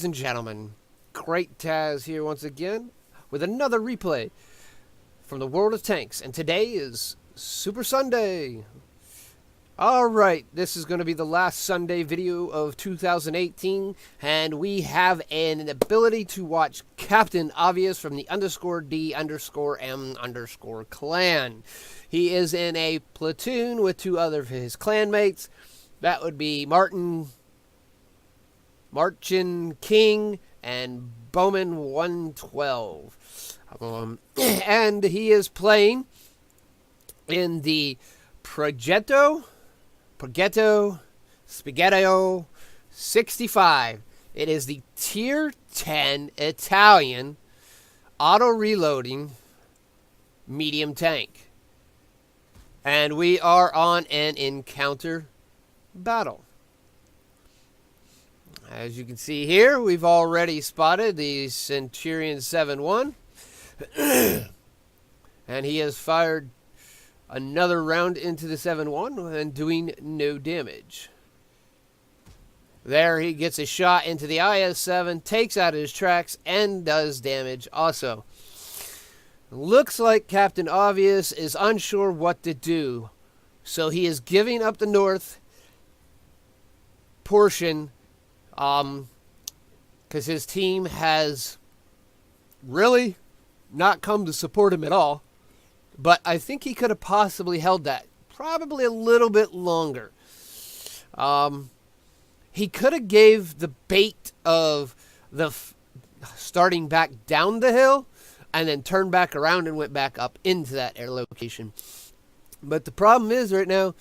ladies and gentlemen. GreatTaz here once again with another replay from the world of tanks. And today is Super Sunday. Alright, this is going to be the last Sunday video of 2018. And we have an ability to watch Captain Obvious from the _D_M_ clan. He is in a platoon with two other of his clanmates. That would be Marchin King and Bowman 112. And he is playing in the Progetto Spaghetti 65. It is the Tier 10 Italian auto-reloading medium tank. And we are on an encounter battle. As you can see here, we've already spotted the Centurion 7-1. And he has fired another round into the 7-1 and doing no damage. There he gets a shot into the IS-7, takes out his tracks, and does damage also. Looks like Captain Obvious is unsure what to do. So he is giving up the north portion because his team has really not come to support him at all. But I think he could have possibly held that probably a little bit longer. He could have gave the bait of the starting back down the hill and then turned back around and went back up into that air location. But the problem is right now,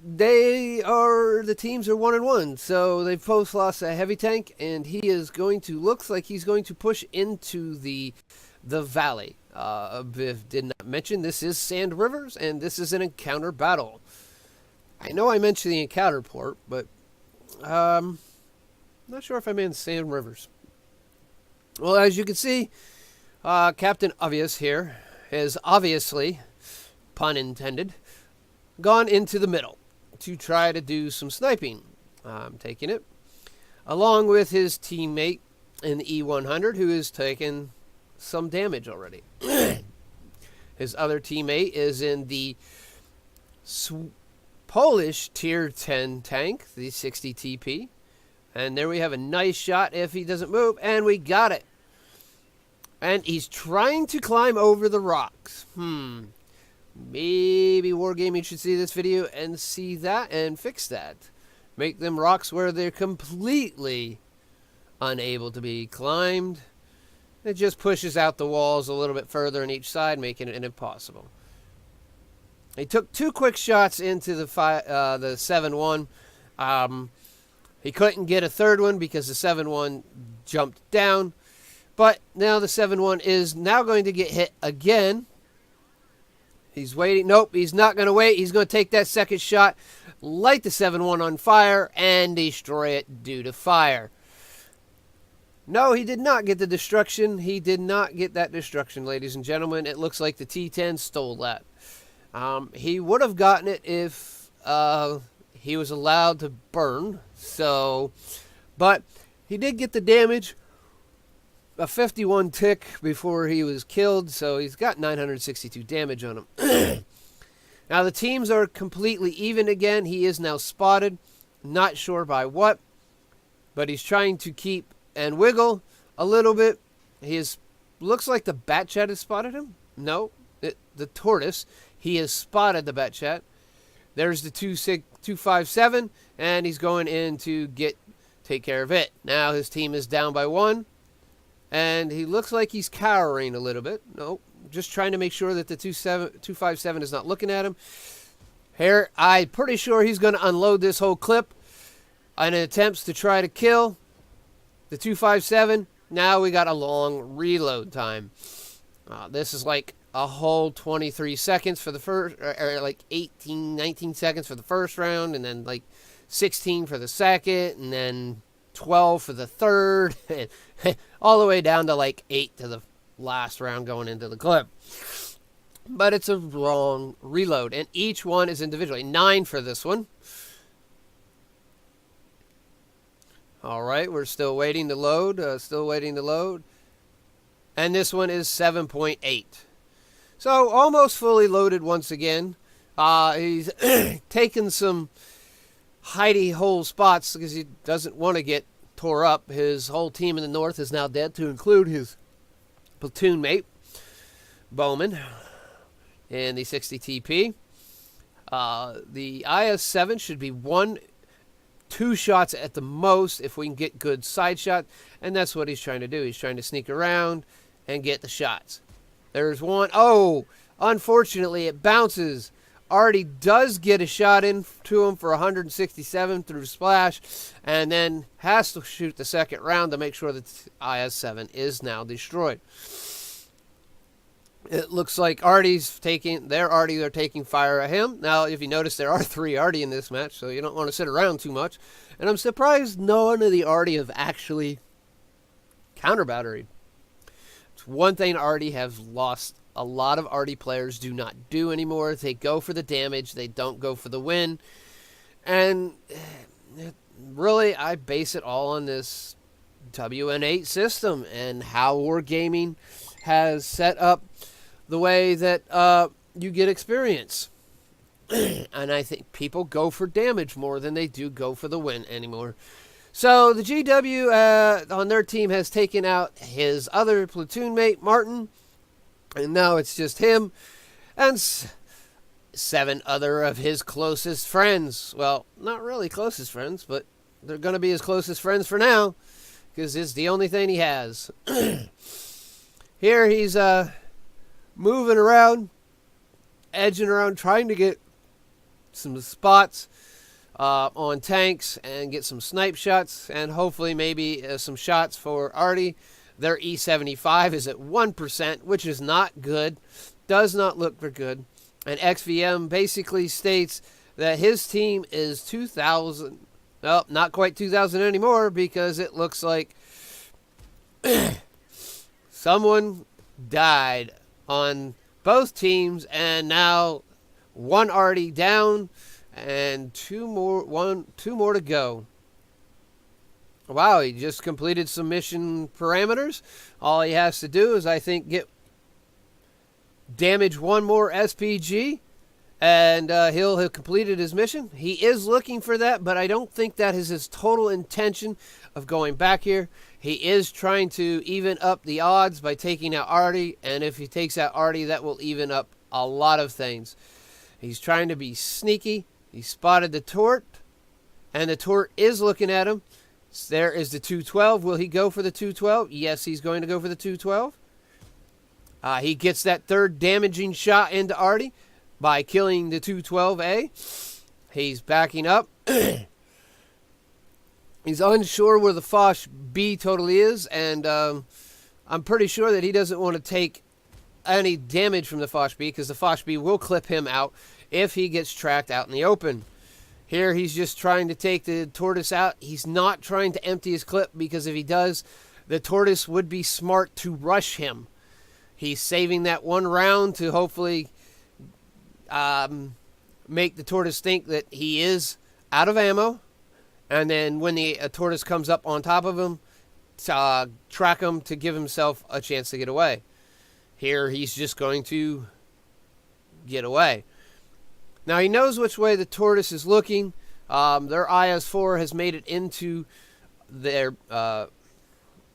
the teams are 1-1, so they've both lost a heavy tank, and he is going to, looks like he's going to push into the valley. If did not mention, this is Sand Rivers, and this is an encounter battle. I know I mentioned the encounter port, but not sure if I meant Sand Rivers. Well, as you can see, Captain Obvious here has obviously, pun intended, gone into the middle to try to do some sniping. I'm taking it. Along with his teammate in the E100, who has taken some damage already. His other teammate is in the Polish Tier 10 tank, the 60 TP. And there we have a nice shot if he doesn't move, and we got it. And he's trying to climb over the rocks. Maybe Wargaming should see this video and see that and fix that. Make them rocks where they're completely unable to be climbed. It just pushes out the walls a little bit further on each side, making it impossible. He took two quick shots into the 7-1. He couldn't get a third one because the 7-1 jumped down. But now the 7-1 is now going to get hit again. He's waiting. Nope, he's not going to wait. He's going to take that second shot, light the 7-1 on fire, and destroy it due to fire. No, he did not get the destruction. He did not get that destruction, ladies and gentlemen. It looks like the T-10 stole that. He would have gotten it if he was allowed to burn. But he did get the damage. A 51 tick before he was killed, so he's got 962 damage on him. Now the teams are completely even again. He is now spotted. Not sure by what, but he's trying to keep and wiggle a little bit. Looks like the Batchat has spotted him. No, the tortoise. He has spotted the Batchat. There's the 257, and he's going in to take care of it. Now his team is down by 1. And he looks like he's cowering a little bit. No, just trying to make sure that the 257 is not looking at him. Here, I'm pretty sure he's going to unload this whole clip in attempts to try to kill the 257. Now we got a long reload time. This is like a whole 23 seconds for the first, or like 18, 19 seconds for the first round, and then like 16 for the second, and then 12 for the third, and all the way down to like 8 to the last round going into the clip. But it's a long reload, and each one is individually. 9 for this one. All right, we're still waiting to load. And this one is 7.8. So almost fully loaded once again. He's taken some hidey hole spots because he doesn't want to get tore up. His whole team in the north is now dead, to include his platoon mate, Bowman, in the 60 TP. The IS-7 should be 2 shots at the most if we can get good side shot, and that's what he's trying to do. He's trying to sneak around and get the shots. There's one. Oh, unfortunately, it bounces. Artie does get a shot into him for 167 through splash, and then has to shoot the second round to make sure that IS-7 is now destroyed. It looks like Artie's taking, they're taking fire at him. Now, if you notice, there are 3 Artie in this match, so you don't want to sit around too much. And I'm surprised none of the Artie have actually counter-batteried. It's one thing Artie have lost. A lot of Artie players do not do anymore. They go for the damage. They don't go for the win. And really, I base it all on this WN8 system and how Wargaming has set up the way that you get experience. And I think people go for damage more than they do go for the win anymore. So the GW on their team has taken out his other platoon mate, Martin. And now it's just him and 7 other of his closest friends. Well, not really closest friends, but they're going to be his closest friends for now, because it's the only thing he has. Here he's moving around, edging around, trying to get some spots on tanks and get some snipe shots, and hopefully maybe some shots for Artie. Their E75 is at 1%, which is not good. Does not look for good. And XVM basically states that his team is 2,000. Well, not quite 2,000 anymore, because it looks like someone died on both teams, and now 1 Artie down and 2 more to go. Wow, he just completed some mission parameters. All he has to do is, I think, damage 1 more SPG, and he'll have completed his mission. He is looking for that, but I don't think that is his total intention of going back here. He is trying to even up the odds by taking out Artie, and if he takes out Artie, that will even up a lot of things. He's trying to be sneaky. He spotted the Tort, and the Tort is looking at him. There is the 212. Will he go for the 212? Yes, he's going to go for the 212. He gets that 3rd damaging shot into Artie by killing the 212A. He's backing up. He's unsure where the Foch B totally is, and I'm pretty sure that he doesn't want to take any damage from the Foch B, because the Foch B will clip him out if he gets tracked out in the open. Here he's just trying to take the Tortoise out. He's not trying to empty his clip, because if he does, the Tortoise would be smart to rush him. He's saving that 1 round to hopefully make the Tortoise think that he is out of ammo. And then when the Tortoise comes up on top of him, track him to give himself a chance to get away. Here he's just going to get away. Now he knows which way the Tortoise is looking. Their IS-4 has made it into their... the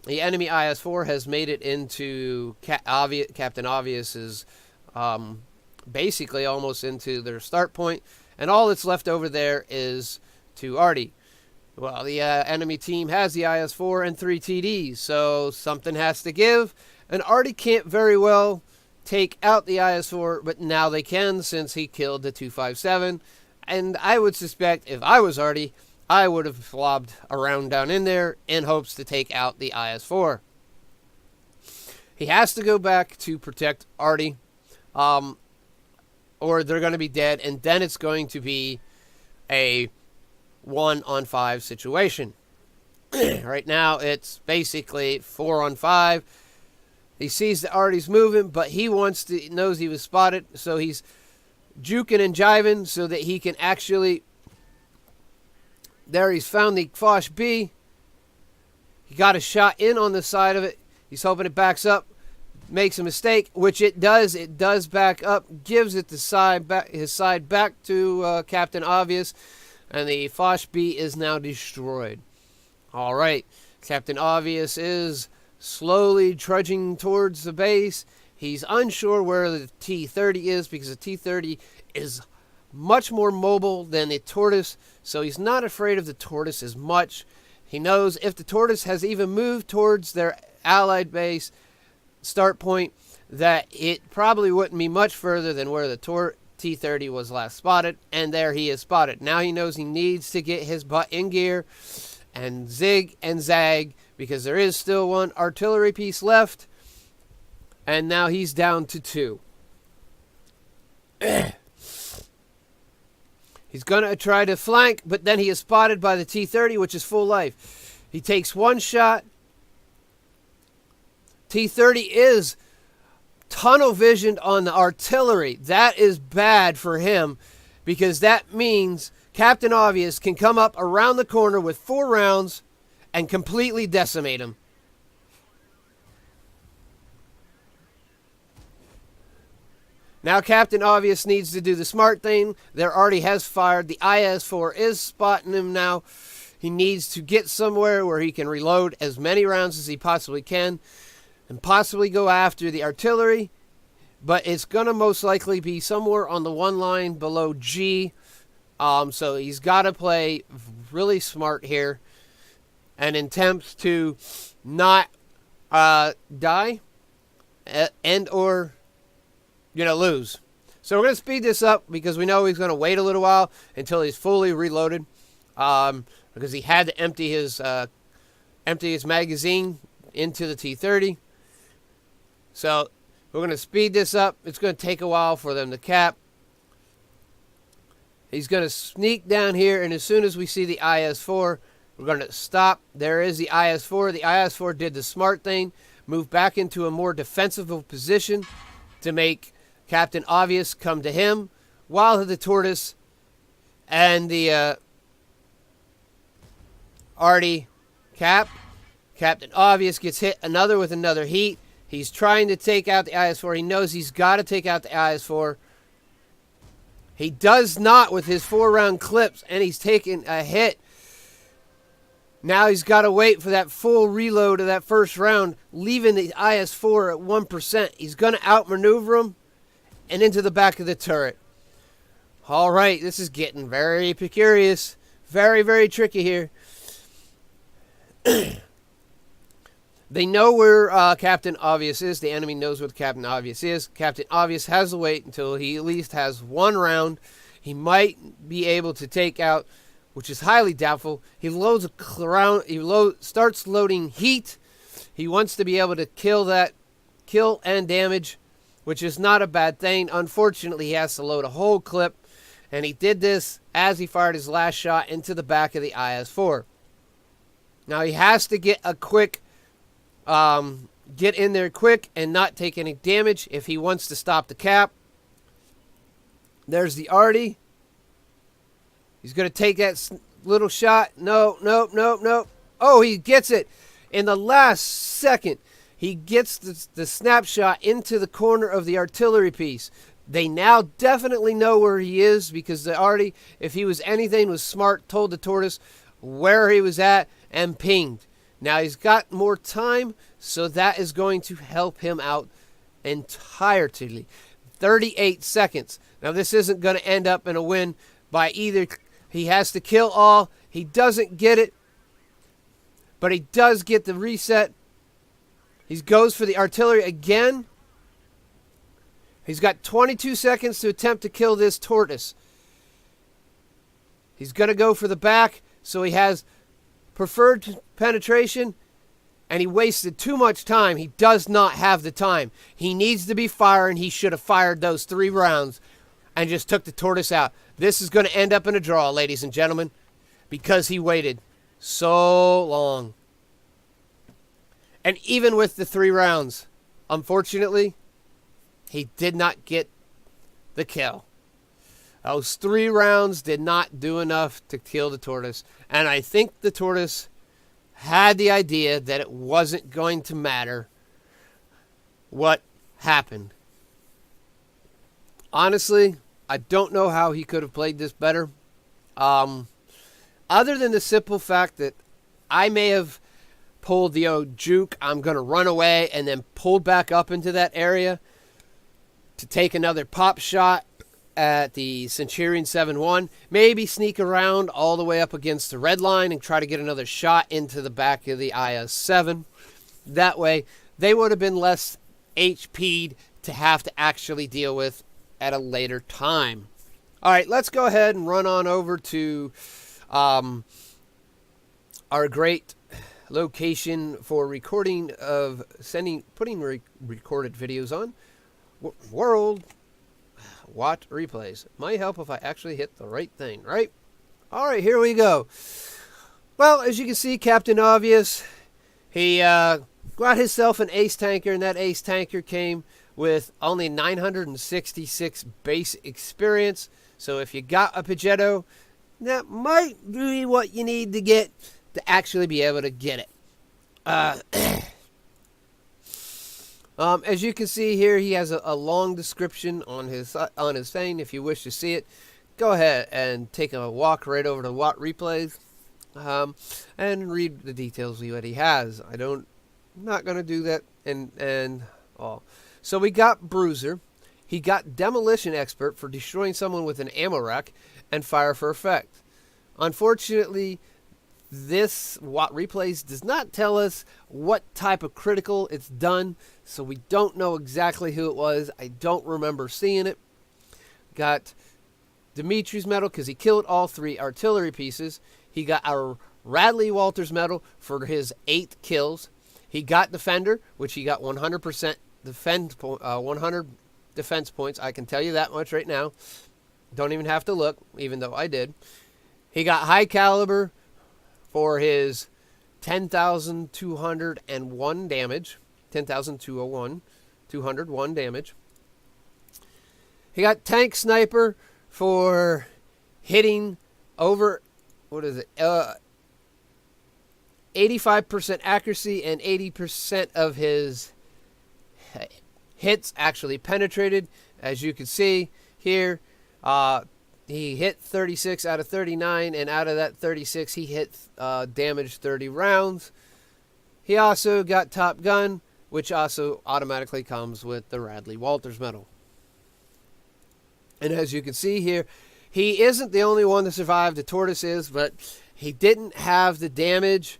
enemy IS-4 has made it into Captain Obvious's... basically almost into their start point. And all that's left over there is to Artie. Well, the enemy team has the IS-4 and 3 TDs, so something has to give. And Artie can't very well take out the IS-4, but now they can, since he killed the 257. And I would suspect, if I was Artie, I would have lobbed a round down in there in hopes to take out the IS-4. He has to go back to protect Artie, or they're going to be dead, and then it's going to be a 1-on-5 situation. Right now, it's basically 4-on-5. He sees that Artie's moving, but he knows he was spotted, so he's juking and jiving so that he can actually... There, he's found the Foch B, He got a shot in on the side of it. He's hoping it backs up. Makes a mistake, which it does. It does back up. Gives it the side back, his side back to Captain Obvious. And the Foch B is now destroyed. All right. Captain Obvious is slowly trudging towards the base. He's unsure where the T-30 is because the T-30 is much more mobile than the Tortoise. So he's not afraid of the Tortoise as much. He knows if the Tortoise has even moved towards their allied base start point, that it probably wouldn't be much further than where the T-30 was last spotted, and there he is spotted. Now he knows he needs to get his butt in gear and zig and zag, because there is still one artillery piece left, and now he's down to 2. He's going to try to flank, but then he is spotted by the T-30, which is full life. He takes one shot. T-30 is tunnel visioned on the artillery. That is bad for him, because that means Captain Obvious can come up around the corner with 4 rounds and completely decimate him. Now Captain Obvious needs to do the smart thing. There already has fired. The IS-4 is spotting him now. He needs to get somewhere where he can reload as many rounds as he possibly can and possibly go after the artillery. But it's going to most likely be somewhere on the one line below G. So he's got to play really smart here and attempts to not die and or lose. So we're going to speed this up because we know he's going to wait a little while until he's fully reloaded, because he had to empty his magazine into the T-30. So we're going to speed this up. It's going to take a while for them to cap. He's going to sneak down here, and as soon as we see the IS-4, we're going to stop. There is the IS-4. The IS-4 did the smart thing, moved back into a more defensive position to make Captain Obvious come to him, while the Tortoise and the Artie cap. Captain Obvious gets hit with another heat. He's trying to take out the IS-4. He knows he's got to take out the IS-4. He does not with his 4-round clips, and he's taking a hit. Now he's got to wait for that full reload of that first round, leaving the IS-4 at 1%. He's going to outmaneuver him and into the back of the turret. All right, this is getting very precarious. Very, very tricky here. They know where Captain Obvious is. The enemy knows what Captain Obvious is. Captain Obvious has to wait until he at least has 1 round. He might be able to take out, which is highly doubtful. He loads a round. Starts loading heat. He wants to be able to kill and damage, which is not a bad thing. Unfortunately, he has to load a whole clip, and he did this as he fired his last shot into the back of the IS-4. Now he has to get a quick, get in there quick and not take any damage if he wants to stop the cap. There's the Artie. He's going to take that little shot. No. Oh, he gets it. In the last second, he gets the snapshot into the corner of the artillery piece. They now definitely know where he is, because the Artie, if he was anything, was smart, told the Tortoise where he was at and pinged. Now he's got more time, so that is going to help him out entirely. 38 seconds. Now this isn't going to end up in a win by either. He has to kill all. He doesn't get it, but he does get the reset. He goes for the artillery again. He's got 22 seconds to attempt to kill this Tortoise. He's going to go for the back, so he has preferred penetration, and he wasted too much time. He does not have the time. He needs to be firing. He should have fired those 3 rounds and just took the Tortoise out. This is going to end up in a draw, ladies and gentlemen, because he waited so long. And even with the 3 rounds, unfortunately, he did not get the kill. Those 3 rounds did not do enough to kill the Tortoise. And I think the Tortoise had the idea that it wasn't going to matter what happened. Honestly, I don't know how he could have played this better. Other than the simple fact that I may have pulled the old juke, I'm going to run away, and then pulled back up into that area to take another pop shot at the Centurion 7-1. Maybe sneak around all the way up against the red line and try to get another shot into the back of the IS-7. That way, they would have been less HP'd to have to actually deal with at a later time. All right, let's go ahead and run on over to our great location for recording of putting recorded videos on. World WoT replays. Might help if I actually hit the right thing, right? All right, here we go. Well, as you can see, Captain Obvious, he got himself an ace tanker, and that ace tanker came with only 966 base experience. So if you got a Progetto, that might be what you need to get to actually be able to get it. As you can see here, he has a long description on his thing. If you wish to see it, go ahead and take a walk right over to WoT replays and read the details of what he has. I'm not going to do that and all. So we got Bruiser. He got Demolition Expert for destroying someone with an ammo rack and Fire for Effect. Unfortunately, this WoT replays does not tell us what type of critical it's done, so we don't know exactly who it was. I don't remember seeing it. Got Dumitru's medal because he killed all 3 artillery pieces. He got our Radley-Walters medal for his 8 kills. He got Defender, which he got 100% 100 defense points. I can tell you that much right now. Don't even have to look, even though I did. He got High Caliber for his 10,201 damage. 10,201 damage. He got Tank Sniper for hitting over, 85% accuracy, and 80% of his hits actually penetrated. As you can see here, he hit 36 out of 39, and out of that 36, he hit damaged 30 rounds. He also got Top Gun, which also automatically comes with the Radley-Walters Medal. And as you can see here, he isn't the only one to survive. The Tortoise is, but he didn't have the damage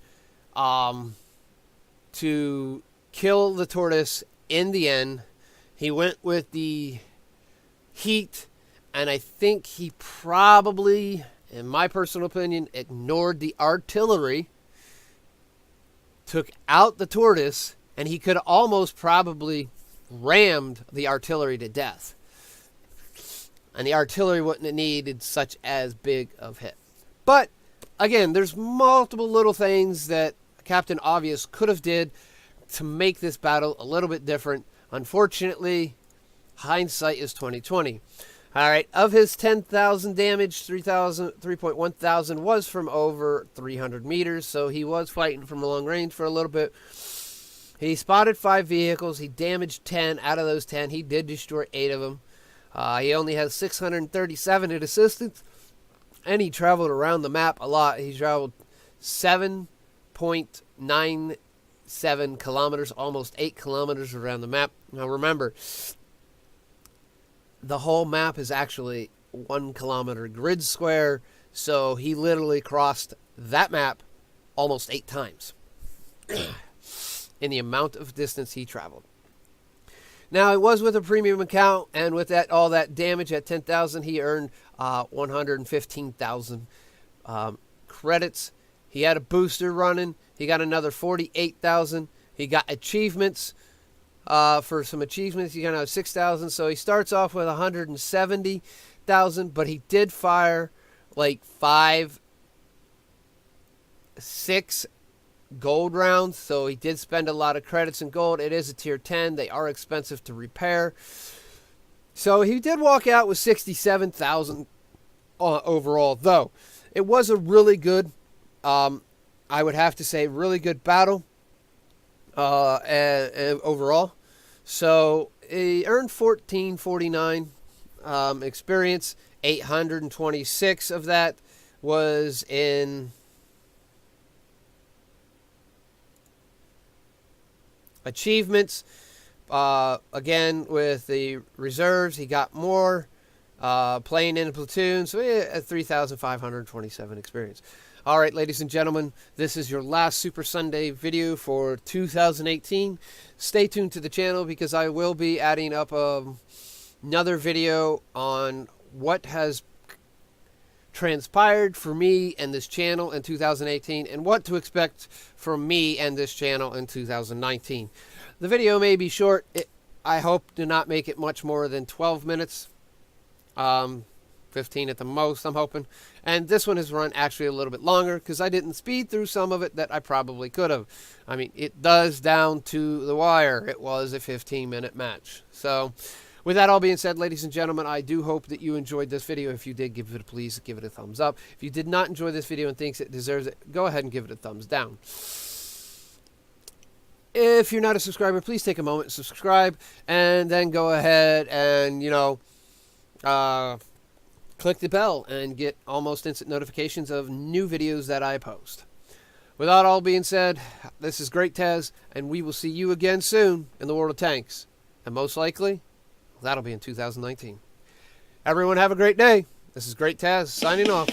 to kill the Tortoise in the end. He went with the heat, and I think he probably, in my personal opinion, ignored the artillery, took out the Tortoise, and he could almost probably rammed the artillery to death. And the artillery wouldn't have needed such as big of hit. But, again, there's multiple little things that Captain Obvious could have did to make this battle a little bit different. Unfortunately, hindsight is 20/20. All right, of his 10,000 damage, 3.1 thousand was from over 300 meters, so he was fighting from long range for a little bit. He spotted 5 vehicles. He damaged 10. Out of those 10, he did destroy 8 of them. He only has 637 in assistance, and he traveled around the map a lot. He traveled 7.97 kilometers, almost 8 kilometers around the map. Now remember, the whole map is actually 1 kilometer grid square, so he literally crossed that map almost 8 times in the amount of distance he traveled. Now, it was with a premium account, and with that all that damage at 10,000, he earned 115,000 credits. He had a booster running. He got another 48,000. He got achievements. For some achievements, he got 6,000. So he starts off with 170,000, but he did fire like 6 gold rounds, so he did spend a lot of credits in gold. It is a tier 10. They are expensive to repair. So he did walk out with 67,000 overall, though. It was a really good I would have to say really good battle overall. So he earned 1449 experience. 826 of that was in achievements. Again, with the reserves, he got more. Playing in a platoon, so he had 3,527 experience. All right, ladies and gentlemen, this is your last Super Sunday video for 2018. Stay tuned to the channel because I will be adding up another video on what has transpired for me and this channel in 2018 and what to expect from me and this channel in 2019. The video may be short. I hope to not make it much more than 12 minutes. 15 at the most, I'm hoping. And this one has run actually a little bit longer because I didn't speed through some of it that I probably could have. I mean, it does down to the wire. It was a 15-minute match. So with that all being said, ladies and gentlemen, I do hope that you enjoyed this video. If you did, please give it a thumbs up. If you did not enjoy this video and thinks it deserves it, go ahead and give it a thumbs down. If you're not a subscriber, please take a moment to subscribe and then go ahead and, click the bell and get almost instant notifications of new videos that I post. With that all being said, this is GreatTaz, and we will see you again soon in the world of tanks. And most likely, that'll be in 2019. Everyone have a great day. This is GreatTaz signing off.